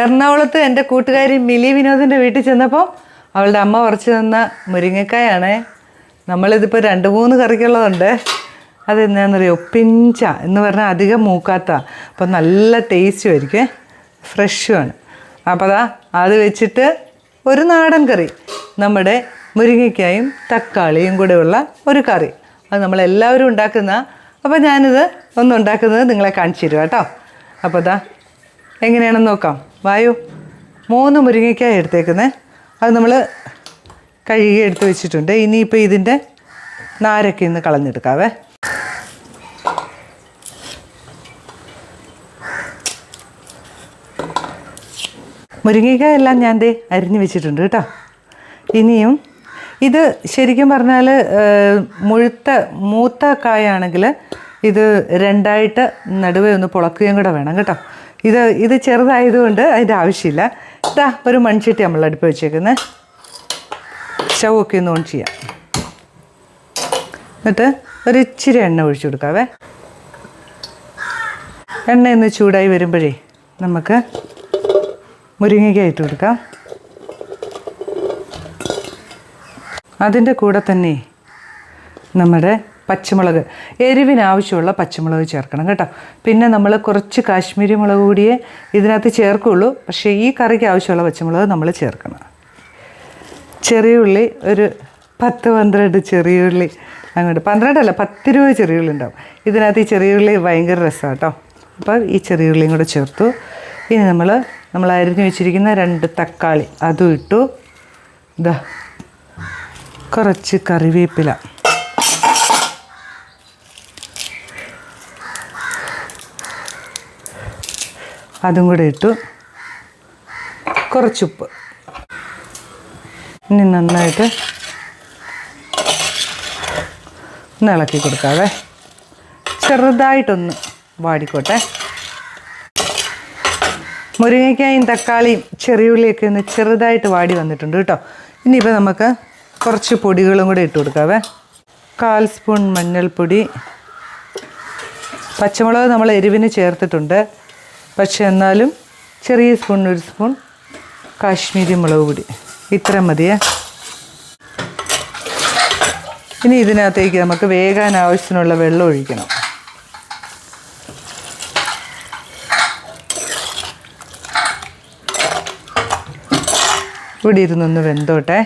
എറണാകുളത്ത് എൻ്റെ കൂട്ടുകാരി മിലി വിനോദിൻ്റെ വീട്ടിൽ ചെന്നപ്പോൾ അവളുടെ അമ്മ പറിച്ചു തന്ന മുരിങ്ങക്കായാണേ. നമ്മളിതിപ്പോൾ 2-3 കറിക്കുള്ളതുണ്ട്. അതെന്നാണെന്നറിയോ, പിഞ്ച എന്ന് പറഞ്ഞാൽ അധികം മൂക്കാത്ത, അപ്പോൾ നല്ല ടേസ്റ്റും ആയിരിക്കും, ഫ്രഷുമാണ്. അപ്പോൾ അത് വെച്ചിട്ട് ഒരു നാടൻ കറി, നമ്മുടെ മുരിങ്ങയ്ക്കായും തക്കാളിയും കൂടെയുള്ള ഒരു കറി. അത് നമ്മളെല്ലാവരും ഉണ്ടാക്കുന്ന. അപ്പോൾ ഞാനിത് ഉണ്ടാക്കുന്നത് നിങ്ങളെ കാണിച്ചു തരുക കേട്ടോ. അപ്പോൾ എങ്ങനെയാണെന്ന് നോക്കാം. വായു. 3 മുരിങ്ങയ്ക്കായ എടുത്തേക്കുന്നത്. അത് നമ്മൾ കഴുകി എടുത്ത് വെച്ചിട്ടുണ്ട്. ഇനിയിപ്പോൾ ഇതിൻ്റെ നാരൊക്കെ ഇന്ന് കളഞ്ഞെടുക്കാവേ. മുരിങ്ങയ്ക്കായ എല്ലാം ഞാൻ അരിഞ്ഞ് വെച്ചിട്ടുണ്ട് കേട്ടോ. ഇനിയും ഇത് ശരിക്കും പറഞ്ഞാൽ മൂത്ത കായാണെങ്കിൽ ഇത് 2ആയിട്ട് നടുവേ ഒന്ന് പൊളക്കുകയും കൂടെ വേണം കേട്ടോ. ഇത് ചെറുതായതുകൊണ്ട് അതിൻ്റെ ആവശ്യമില്ല. ഒരു മൺചട്ടി നമ്മൾ അടുപ്പ് വെച്ചേക്കുന്നത്. സ്റ്റൗവൊക്കെ ഒന്ന് ഓൺ ചെയ്യാം. എന്നിട്ട് ഒരു ഇച്ചിരി എണ്ണ ഒഴിച്ചു കൊടുക്കാവേ. എണ്ണ ഒന്ന് ചൂടായി വരുമ്പോഴേ നമുക്ക് മുരിങ്ങയ്ക്ക ഇട്ട് കൊടുക്കാം. അതിൻ്റെ കൂടെ തന്നെ നമ്മുടെ പച്ചമുളക്, എരിവിനാവശ്യമുള്ള പച്ചമുളക് ചേർക്കണം കേട്ടോ. പിന്നെ നമ്മൾ കുറച്ച് കാശ്മീരി മുളക് കൂടിയേ ഇതിനകത്ത് ചേർക്കുള്ളൂ. പക്ഷേ ഈ കറിക്ക് ആവശ്യമുള്ള പച്ചമുളക് നമ്മൾ ചേർക്കണം. ചെറിയ ഉള്ളി ഒരു 10-12 ചെറിയ ഉള്ളി, അങ്ങോട്ട് 12 അല്ല 10-20 ചെറിയ ഉള്ളി ഉണ്ടാവും ഇതിനകത്ത്. ഈ ചെറിയ ഉള്ളി ഭയങ്കര രസമാണ് കേട്ടോ. അപ്പോൾ ഈ ചെറിയ ഉള്ളിയും കൂടെ ചേർത്തു. ഇനി നമ്മൾ അരിഞ്ഞു വെച്ചിരിക്കുന്ന 2 തക്കാളി അതും ഇട്ടു. കുറച്ച് കറിവേപ്പില, അതും കൂടെ ഇട്ടു. കുറച്ചുപ്പ്. ഇനി നന്നായിട്ട് ഒന്ന് ഇളക്കി കൊടുക്കാവേ. ചെറുതായിട്ടൊന്ന് വാടിക്കോട്ടെ. മുരിങ്ങയ്ക്കായും തക്കാളിയും ചെറിയുള്ളിയൊക്കെ ഒന്ന് ചെറുതായിട്ട് വാടി വന്നിട്ടുണ്ട് കേട്ടോ. ഇനിയിപ്പോൾ നമുക്ക് കുറച്ച് പൊടികളും കൂടെ ഇട്ട് കൊടുക്കാവേ. 1/4 സ്പൂൺ മഞ്ഞൾപ്പൊടി. പച്ചമുളക് നമ്മൾ എരിവിന് ചേർത്തിട്ടുണ്ട്. പക്ഷെ എന്നാലും ചെറിയ സ്പൂൺ 1 സ്പൂൺ കാശ്മീരി മുളക് പൊടി, ഇത്ര മതിയേ. ഇനി ഇതിനകത്തേക്ക് നമുക്ക് വേകാൻ ആവശ്യത്തിനുള്ള വെള്ളം ഒഴിക്കണം. ഇവിടെ ഇരുന്നൊന്ന് വെന്തോട്ടെ.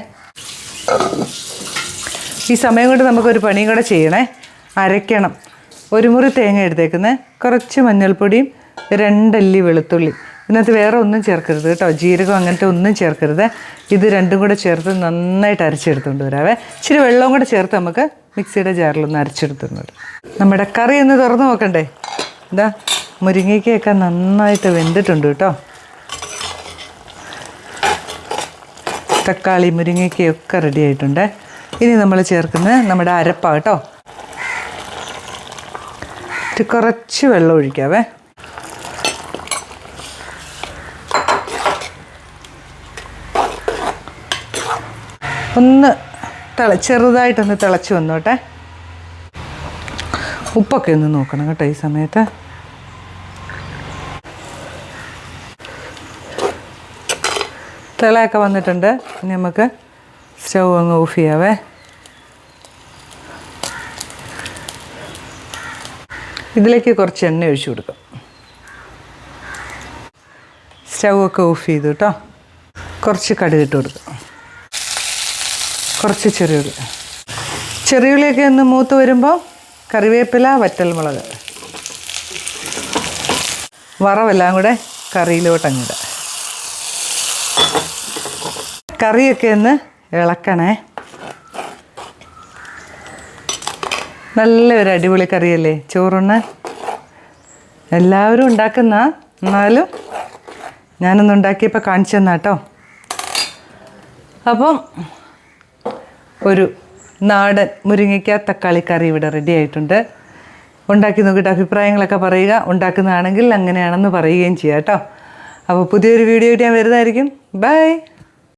ഈ സമയം കൊണ്ട് നമുക്കൊരു പണിയും കൂടെ ചെയ്യണേ. അരയ്ക്കണം. 1 മുറി തേങ്ങ എടുത്തേക്കുന്നത്, കുറച്ച് മഞ്ഞൾപ്പൊടിയും 2 അല്ലി വെളുത്തുള്ളി. ഇതിനകത്ത് വേറെ ഒന്നും ചേർക്കരുത് കേട്ടോ, ജീരകം അങ്ങനത്തെ ഒന്നും ചേർക്കരുത്. ഇത് രണ്ടും കൂടെ ചേർത്ത് നന്നായിട്ട് അരച്ചെടുത്തുകൊണ്ട് വരാവേ. ഇച്ചിരി വെള്ളവും കൂടെ ചേർത്ത് നമുക്ക് മിക്സിയുടെ ജാറിലൊന്ന് അരച്ചെടുത്തുകൊണ്ട് നമ്മുടെ കറി ഒന്ന് തുറന്ന് നോക്കണ്ടേ. മുരിങ്ങയ്ക്കൊക്കെ നന്നായിട്ട് വെന്തിട്ടുണ്ട് കേട്ടോ. തക്കാളി മുരിങ്ങയ്ക്കൊക്കെ റെഡി ആയിട്ടുണ്ട്. ഇനി നമ്മൾ ചേർക്കുന്നത് നമ്മുടെ അരപ്പാ കേട്ടോ. കുറച്ച് വെള്ളം ഒഴിക്കാവേ. ഒന്ന് ചെറുതായിട്ടൊന്ന് തിളച്ച് വന്നോട്ടെ. ഉപ്പൊക്കെ ഒന്ന് നോക്കണം കേട്ടോ ഈ സമയത്ത്. തിളയൊക്കെ വന്നിട്ടുണ്ട്. ഇനി നമുക്ക് സ്റ്റൗ അങ്ങ് ഓഫ് ചെയ്യാവേ. ഇതിലേക്ക് കുറച്ച് എണ്ണ ഒഴിച്ചു കൊടുക്കാം. സ്റ്റൗ ഒക്കെ ഓഫ് ചെയ്തു കേട്ടോ. കുറച്ച് കടുക് ഇട്ട് കൊടുക്കാം. കുറച്ച് ചെറിയുള്ളിയൊക്കെ ഒന്ന് മൂത്ത് വരുമ്പോൾ കറിവേപ്പില, വറ്റൽമുളക്, വറവെല്ലാം കൂടെ കറിയിലോട്ട് അങ്ങിടുക. കറിയൊക്കെ ഒന്ന് ഇളക്കണേ. നല്ലൊരു അടിപൊളി കറിയല്ലേ ചോറുണ്ണാൻ. എല്ലാവരും ഉണ്ടാക്കുന്ന, എന്നാലും ഞാനൊന്നുണ്ടാക്കിയപ്പോൾ കാണിച്ചു തന്നാ കേട്ടോ. അപ്പം ഒരു നാടൻ മുരിങ്ങയ്ക്ക തക്കാളി കറി ഇവിടെ റെഡി ആയിട്ടുണ്ട്. ഉണ്ടാക്കി നോക്കിയിട്ട് അഭിപ്രായങ്ങളൊക്കെ പറയുക. ഉണ്ടാക്കുന്നതാണെങ്കിൽ അങ്ങനെയാണെന്ന് പറയുകയും ചെയ്യാം കേട്ടോ. അപ്പോൾ പുതിയൊരു വീഡിയോ ആയിട്ട് ഞാൻ വരുന്നതായിരിക്കും. ബൈ.